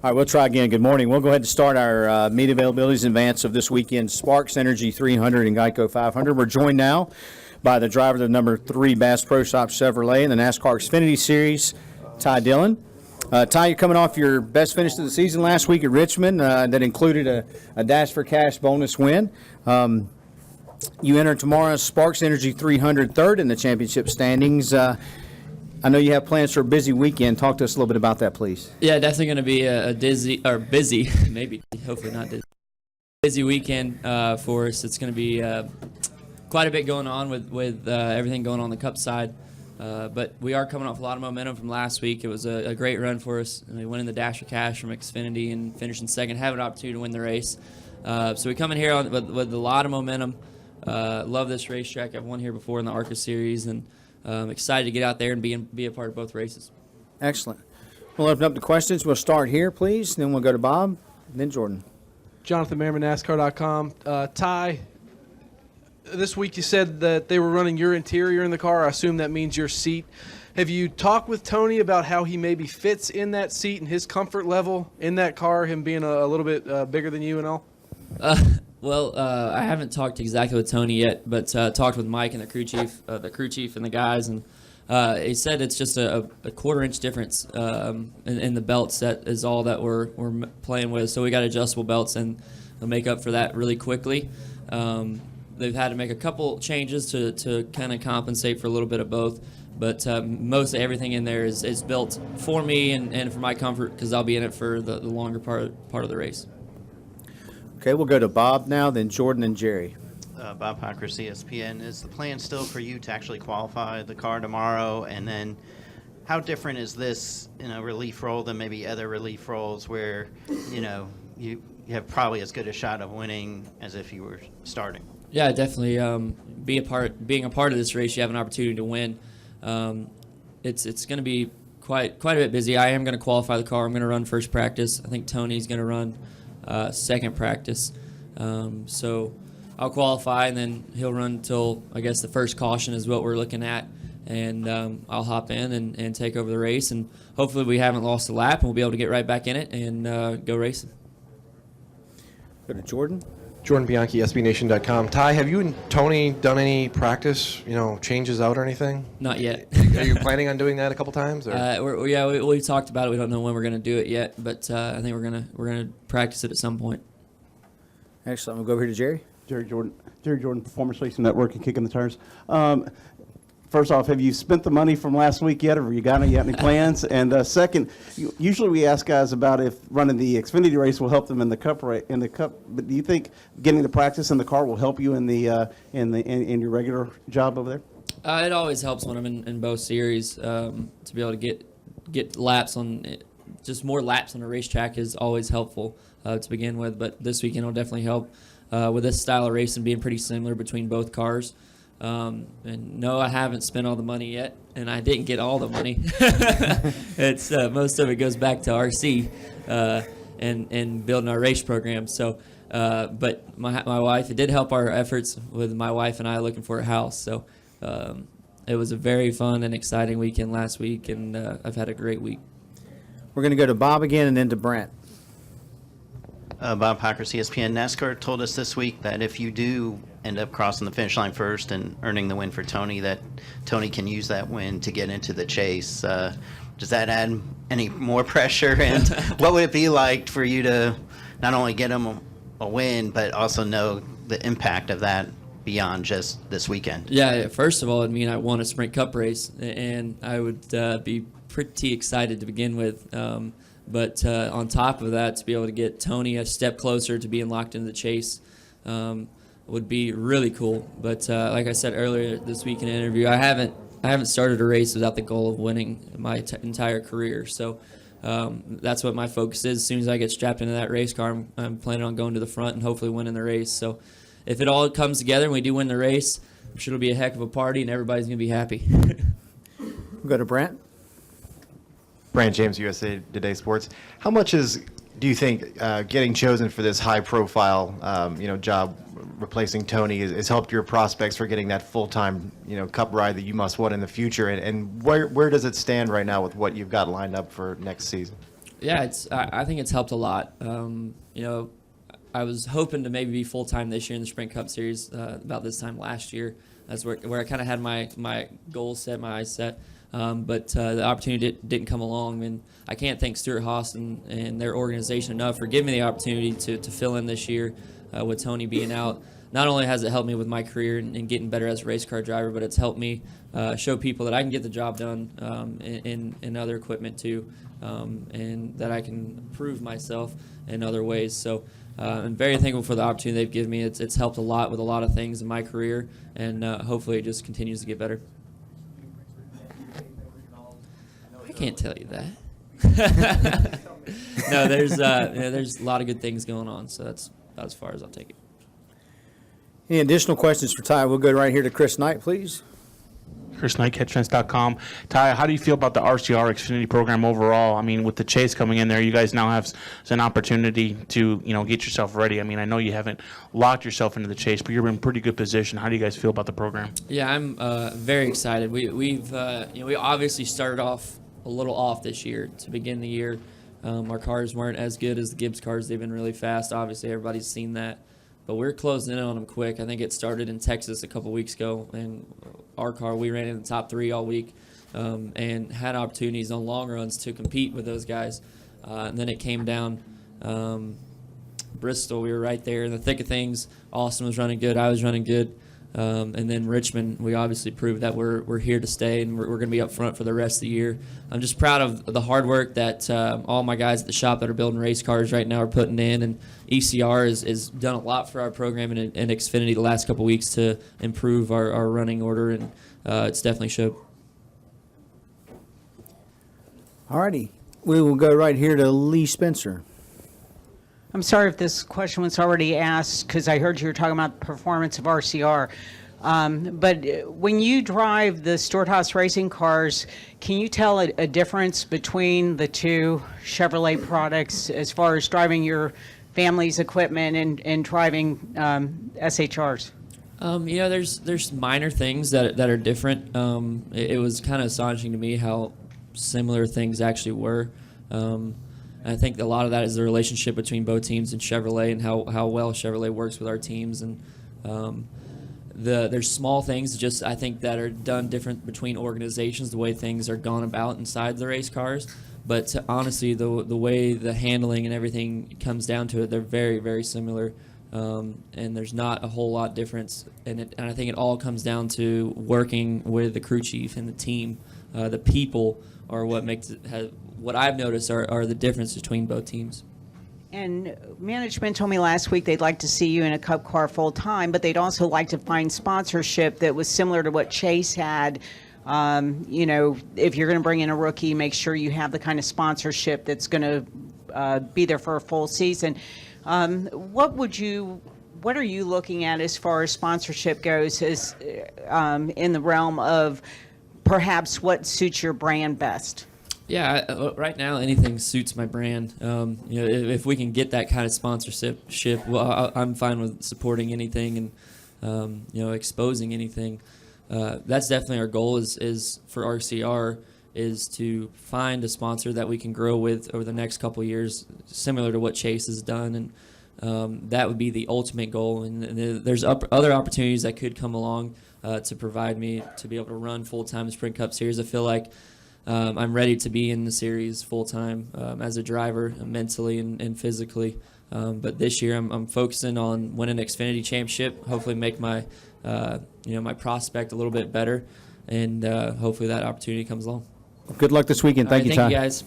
All right, we'll try again. Good morning. We'll go ahead and start our meet availabilities in advance of this weekend's Sparks Energy 300 and GEICo 500. We're joined now by the driver of the number 3 Bass Pro Shop Chevrolet in the NASCAR Xfinity Series, Ty Dillon. Ty, you're coming off your best finish of the season last week at Richmond that included a Dash for Cash bonus win. You enter tomorrow's Sparks Energy 300 third in the championship standings. I know you have plans for a busy weekend. Talk to us a little bit about that, please. Yeah, definitely going to be a busy, maybe, hopefully not busy weekend for us. It's going to be quite a bit going on with everything going on the Cup side. But we are coming off a lot of momentum from last week. It was a great run for us. We went in the Dash for Cash from Xfinity and finishing second, have an opportunity to win the race. So we come in here with a lot of momentum. Love this racetrack. I've won here before in the ARCA Series, and excited to get out there and be a part of both races. Excellent. We'll open up the questions. We'll start here, please. Then we'll go to Bob, then Jordan. Jonathan Merriman, NASCAR.com. Ty, this week you said that they were running your interior in the car. I assume that means your seat. Have you talked with Tony about how he maybe fits in that seat and his comfort level in that car, him being a little bit bigger than you and all? Well, I haven't talked exactly with Tony yet, but talked with Mike and the crew chief and the guys, and he said it's just a quarter-inch difference in the belts. That is all that we're playing with. So we got adjustable belts, and they'll make up for that really quickly. They've had to make a couple changes to kind of compensate for a little bit of both, but mostly everything in there is built for me and for my comfort, because I'll be in it for the longer part of the race. Okay, we'll go to Bob now, then Jordan and Jerry. Bob Hocker, ESPN. Is the plan still for you to actually qualify the car tomorrow? And then how different is this in a relief role than maybe other relief roles where, you have probably as good a shot of winning as if you were starting? Yeah, definitely. Being a part of this race, you have an opportunity to win. It's going to be quite a bit busy. I am going to qualify the car. I'm going to run first practice. I think Tony's going to run second practice. So I'll qualify, and then he'll run until, I guess, the first caution is what we're looking at. And I'll hop in and take over the race. And hopefully we haven't lost a lap, and we'll be able to get right back in it and go racing. Go to Jordan. Jordan Bianchi, SBNation.com. Ty, have you and Tony done any practice, changes out or anything? Not yet. Are you planning on doing that a couple times? Or? We've talked about it. We don't know when we're going to do it yet, but I think we're gonna practice it at some point. Excellent. We'll go over here to Jerry. Jerry Jordan, Performance Racing Network and Kicking the Tires. First off, have you spent the money from last week yet, or have you got any plans? And second, usually we ask guys about if running the Xfinity race will help them in the Cup. But do you think getting the practice in the car will help you in your regular job over there? It always helps when I'm in both series to be able to get laps on it. Just more laps on a racetrack is always helpful to begin with. But this weekend will definitely help with this style of racing being pretty similar between both cars. And no, I haven't spent all the money yet, and I didn't get all the money. It's most of it goes back to RC and building our race program. So, but my wife, it did help our efforts with my wife and I looking for a house. So it was a very fun and exciting weekend last week, and I've had a great week. We're going to go to Bob again and then to Brent. Bob Hocker, ESPN. NASCAR told us this week that if you do end up crossing the finish line first and earning the win for Tony, that Tony can use that win to get into the chase. Does that add any more pressure? And what would it be like for you to not only get him a win, but also know the impact of that beyond just this weekend? Yeah, first of all, it'd mean I won a Sprint Cup race, and I would be pretty excited to begin with. But on top of that, to be able to get Tony a step closer to being locked into the chase would be really cool. But like I said earlier this week in an interview, I haven't started a race without the goal of winning my entire career. So that's what my focus is. As soon as I get strapped into that race car, I'm planning on going to the front and hopefully winning the race. So if it all comes together and we do win the race, I'm sure it'll be a heck of a party and everybody's going to be happy. We'll go to Brent. Brand James, USA Today Sports. How much do you think getting chosen for this high-profile, job, replacing Tony, has helped your prospects for getting that full-time, Cup ride that you must want in the future? And where does it stand right now with what you've got lined up for next season? Yeah, I think it's helped a lot. I was hoping to maybe be full time this year in the Sprint Cup Series about this time last year. That's where I kind of had my goals set, my eyes set. But the opportunity didn't come along, and I can't thank Stuart Haas and their organization enough for giving me the opportunity to fill in this year with Tony being out. Not only has it helped me with my career and getting better as a race car driver, but it's helped me show people that I can get the job done in other equipment too, and that I can prove myself in other ways. So I'm very thankful for the opportunity they've given me. It's helped a lot with a lot of things in my career, and hopefully it just continues to get better. I can't tell you that. No, there's a lot of good things going on, so that's about as far as I'll take it. Any additional questions for Ty? We'll go right here to Chris Knight, please. Chris Knight, catchfence.com. Ty, how do you feel about the RCR Xfinity program overall? I mean, with the Chase coming in there, you guys now have an opportunity to, get yourself ready. I mean, I know you haven't locked yourself into the Chase, but you're in pretty good position. How do you guys feel about the program? Yeah, I'm very excited. We obviously started off a little off this year to begin the year. Our cars weren't as good as the Gibbs cars. They've been really fast. Obviously, everybody's seen that. But we're closing in on them quick. I think it started in Texas a couple weeks ago, and our car, we ran in the top 3 all week and had opportunities on long runs to compete with those guys. And then it came down Bristol. We were right there in the thick of things. Austin was running good. I was running good. And then Richmond, we obviously proved that we're here to stay, and we're going to be up front for the rest of the year. I'm just proud of the hard work that all my guys at the shop that are building race cars right now are putting in, and ECR has done a lot for our program and Xfinity the last couple weeks to improve our running order, and it's definitely showed. All righty. We will go right here to Lee Spencer. I'm sorry if this question was already asked because I heard you were talking about the performance of RCR. But when you drive the Stuart Haas racing cars, can you tell a difference between the two Chevrolet products as far as driving your family's equipment and driving SHRs? There's minor things that are different. It was kind of astonishing to me how similar things actually were. I think a lot of that is the relationship between both teams and Chevrolet and how well Chevrolet works with our teams. And there's small things just I think that are done different between organizations, the way things are gone about inside the race cars. But honestly, the way the handling and everything comes down to it, they're very, very similar. And there's not a whole lot difference. And I think it all comes down to working with the crew chief and the team. The people are what makes it what I've noticed are the difference between both teams. And management told me last week they'd like to see you in a Cup car full time, but they'd also like to find sponsorship that was similar to what Chase had. If you're going to bring in a rookie, make sure you have the kind of sponsorship that's going to be there for a full season. What are you looking at as far as sponsorship goes as in the realm of perhaps what suits your brand best? Yeah, right now anything suits my brand. If we can get that kind of sponsorship, well, I'm fine with supporting anything and exposing anything. That's definitely our goal. Is for RCR is to find a sponsor that we can grow with over the next couple of years, similar to what Chase has done, and that would be the ultimate goal. And there's other opportunities that could come along to provide me to be able to run full-time the Sprint Cup Series. I feel like I'm ready to be in the series full-time as a driver, mentally and physically. But this year I'm focusing on winning an Xfinity championship, hopefully make my my prospect a little bit better, and hopefully that opportunity comes along. Good luck this weekend. Thank you, Ty. Thank you, guys.